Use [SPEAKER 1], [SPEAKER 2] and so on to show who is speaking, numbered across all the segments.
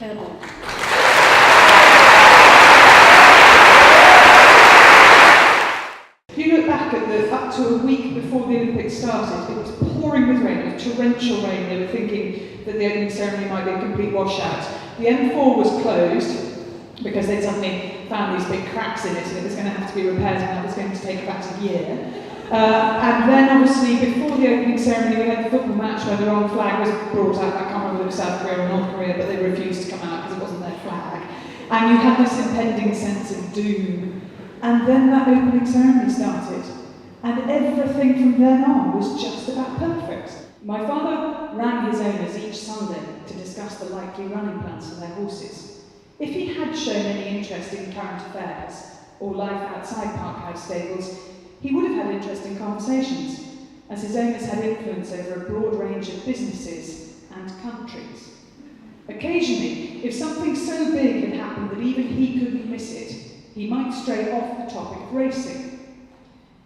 [SPEAKER 1] Clare Balding.
[SPEAKER 2] If you look back at up to a week before the Olympics started, it was pouring with rain, it was torrential rain. They were thinking that the opening ceremony might be a complete washout. The M4 was closed because they'd suddenly found these big cracks in it and it was going to have to be repaired, and that was going to take about a year. And then obviously before the opening ceremony we had the football match where the wrong flag was brought out. I can't remember if it was South Korea or North Korea, but they refused to come out because it wasn't their flag. And you had this impending sense of doom. And then that opening ceremony started, and everything from then on was just about perfect. My father rang his owners each Sunday to discuss the likely running plans for their horses. If he had shown any interest in current affairs or life outside Parkhouse stables, he would have had interesting conversations, as his owners had influence over a broad range of businesses and countries. Occasionally, if something so big had happened that even he couldn't miss it, he might stray off the topic of racing.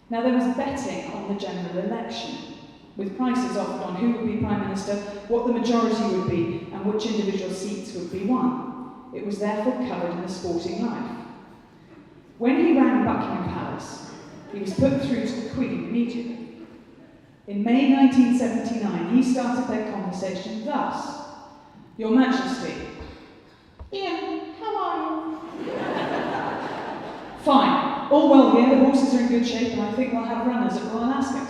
[SPEAKER 2] Now there was betting on the general election, with prices offered on who would be Prime Minister, what the majority would be, and which individual seats would be won. It was therefore covered in the sporting life. When he rang Buckingham Palace, he was put through to the Queen immediately. In May 1979, he started their conversation thus: "Your Majesty." "Ian, how are you?" "Fine. All well here, the horses are in good shape, and I think we'll have runners at Royal Ascot."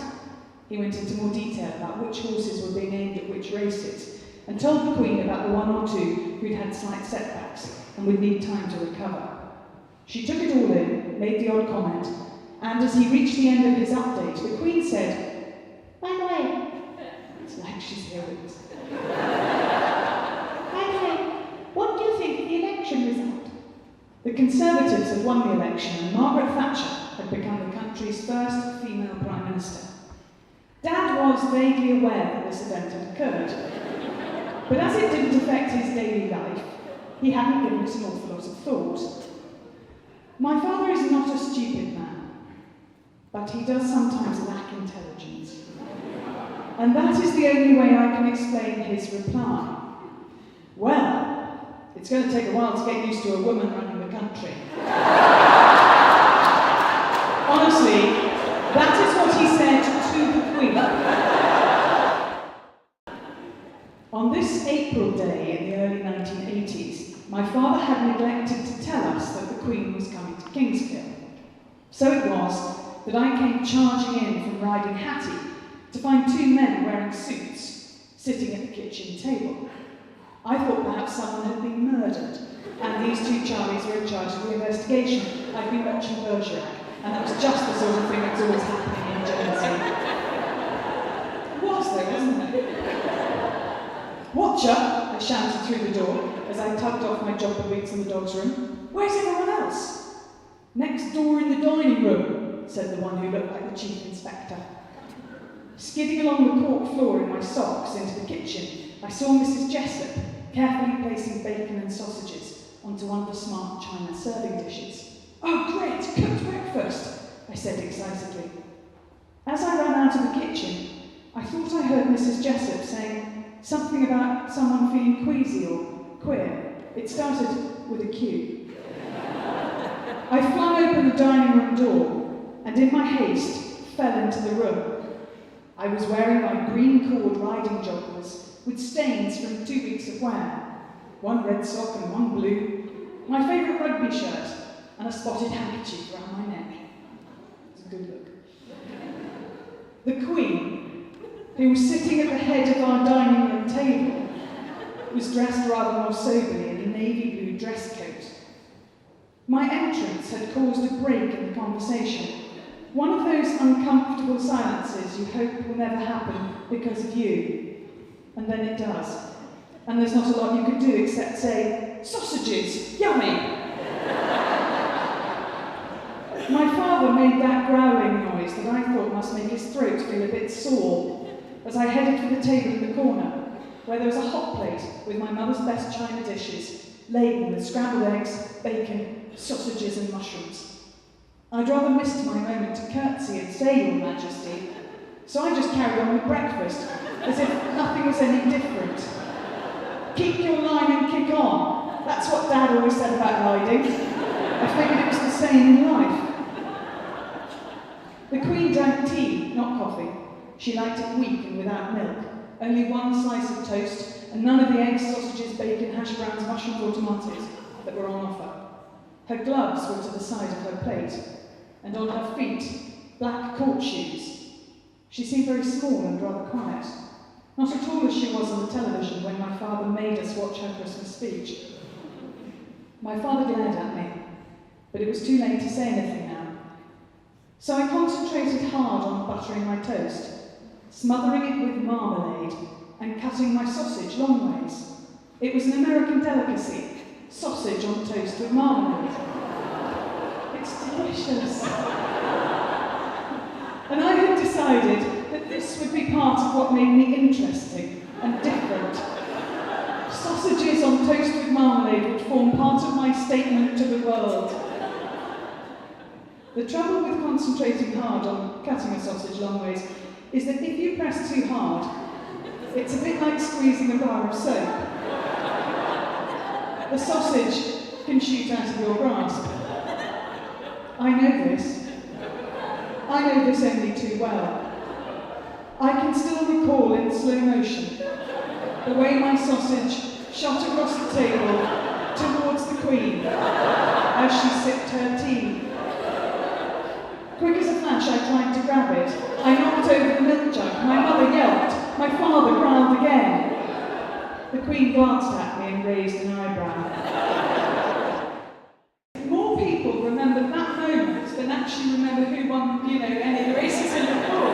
[SPEAKER 2] He went into more detail about which horses were being aimed at which races, and told the Queen about the one or two who'd had slight setbacks and would need time to recover. She took it all in, made the odd comment, and as he reached the end of his update, the Queen said, "By the way," it's like she's here with us, "by the way, what do you think of the election result?" The Conservatives had won the election, and Margaret Thatcher had become the country's first female Prime Minister. Dad was vaguely aware that this event had occurred, but as it didn't affect his daily life, he hadn't given it an awful lot of thought. My father is not a stupid man, but he does sometimes lack intelligence. And that is the only way I can explain his reply. "Well, it's going to take a while to get used to a woman running the country." Honestly, that is what he said to the Queen. On this April day in the early 1980s, my father had neglected to tell us that the Queen was coming to Kingscliff. So it was that I came charging in from riding Hattie to find two men wearing suits sitting at the kitchen table. I thought perhaps someone had been murdered, and these two Charlies were in charge of the investigation. I'd been watching Bergerac, and that was just the sort of thing that's always happening in Jersey. It was though, wasn't it? "Watcher," I shouted through the door as I tugged off my jumper boots in the dog's room. "Where's everyone else?" "Next door in the dining room," said the one who looked like the chief inspector. Skidding along the cork floor in my socks into the kitchen, I saw Mrs. Jessup carefully placing bacon and sausages onto one of the smart china serving dishes. "Oh great, cooked breakfast," I said excitedly. As I ran out of the kitchen, I thought I heard Mrs. Jessup saying something about someone feeling queasy or queer. It started with a Q. I flung open the dining room door and in my haste fell into the room. I was wearing my green cord riding joggers with stains from 2 weeks of wear, one red sock and one blue, my favourite rugby shirt, and a spotted handkerchief around my neck. It was a good look. The Queen, who was sitting at the head of our dining room table, was dressed rather more soberly in a navy blue dress coat. My entrance had caused a break in the conversation, one of those uncomfortable silences you hope will never happen because of you. And then it does. And there's not a lot you can do except say, "Sausages, yummy!" My father made that growling noise that I thought must make his throat feel a bit sore as I headed for the table in the corner, where there was a hot plate with my mother's best china dishes, laden with scrambled eggs, bacon, sausages and mushrooms. I'd rather missed my moment to curtsy and say, "Your Majesty," so I just carried on with breakfast, as if nothing was any different. "Keep your line and kick on," what Dad always said about hiding. I figured it was the same in life. The Queen drank tea, not coffee. She liked it weak and without milk. Only one slice of toast, and none of the eggs, sausages, bacon, hash browns, mushrooms or tomatoes that were on offer. Her gloves were to the side of her plate, and on her feet, black court shoes. She seemed very small and rather quiet. Not at all as she was on the television when my father made us watch her Christmas speech. My father glared at me, but it was too late to say anything now. So I concentrated hard on buttering my toast, smothering it with marmalade, and cutting my sausage long ways. It was an American delicacy, sausage on toast with marmalade. It's delicious. And I had decided that this would be part of what made me interesting and different. Sausages on toast with marmalade would form part of my statement to the world. The trouble with concentrating hard on cutting a sausage long ways is that if you press too hard, it's a bit like squeezing a bar of soap. The sausage can shoot out of your grasp. I know this. I know this only too well. I can still recall in slow motion the way my sausage shot across the table towards the Queen as she sipped her tea. Quick as a flash, I tried to grab it. I knocked over the milk jug. My mother yelped. My father growled again. The Queen glanced at me and raised an eyebrow. More people remember that moment than actually remember who won, any of the races in the pool.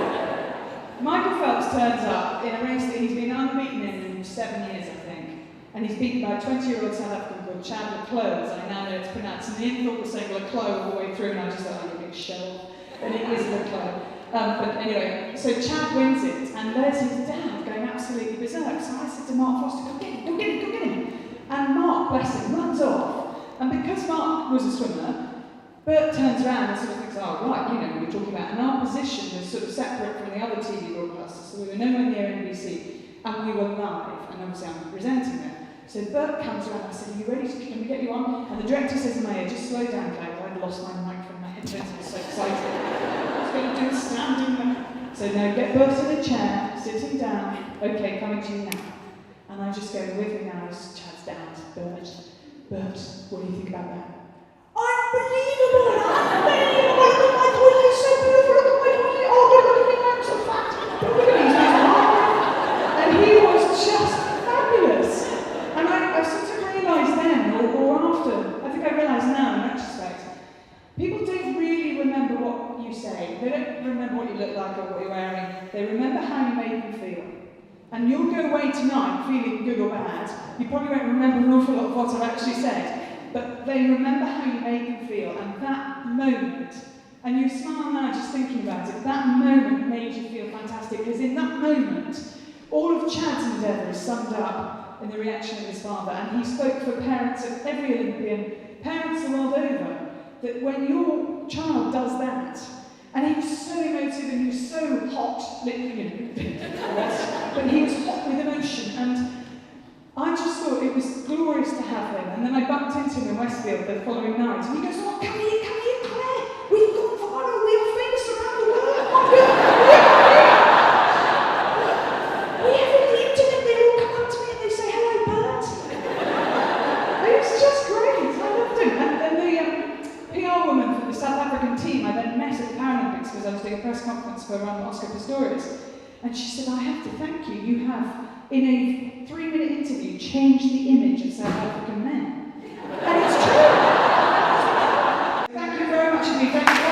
[SPEAKER 2] Michael Phelps turns up in a race that he's been unbeaten in 7 years, I think. And he's beaten by a 20-year-old South African called Chad Leclos, I now know it's pronounced. And the in-thought was saying Leclos all the way through, and I just thought, oh, you big show. And it is Leclos. But anyway, so Chad wins it, and there's his dad going absolutely berserk. So I said to Mark Foster, go get him, go get him, go get him. And Mark, bless him, runs off. And because Mark was a swimmer, Bert turns around and sort of thinks, oh, right, we were talking about. And our position was sort of separate from the other TV broadcasters, so we were nowhere near NBC, and we were live, and obviously I'm presenting it. So Bert comes around and I said, are you ready? Can we get you on? And the director says in my ear, just slow down, Claire. I'd lost my mic from my headphones, I was so excited. I was going to do a standing there. So no, get Bert in a chair, sit him down. Okay, coming to you now. And I just go, with me now, as Chad's down. Bert, what do you think about that? Unbelievable! Unbelievable! Look at my twin, he's so beautiful! Look at my twin! Oh, look at me, I'm so fat! Look at me, he's and he was just fabulous! And I sort of realised then, or after, I think I realise now in retrospect, people don't really remember what you say. They don't remember what you look like or what you're wearing. They remember how you make them feel. And you'll go away tonight feeling good or bad. You probably won't remember an awful lot of what I've actually said. But they remember how you made them feel, and that moment, and you smile now just thinking about it, that moment made you feel fantastic, because in that moment, all of Chad's endeavour is summed up in the reaction of his father, and he spoke for parents of every Olympian, parents the world over, that when your child does that, and he was so emotive and he was so hot, literally, but he was hot with emotion, and I just thought it was glorious to have him. And then I bumped into him in Westfield the following night, and he goes, oh, come here, Claire. We've gone viral. We are famous around the world. We have on the internet. They all come up to me and they say, hello, Bert. It was just great. I loved him. And then the PR woman for the South African team, I then met at the Paralympics because I was doing a press conference for Oscar Pistorius. And she said, I have to thank you. You have, in a 3-minute interview, changed the image of South African men. And it's true. Thank you very much, indeed. Thank you.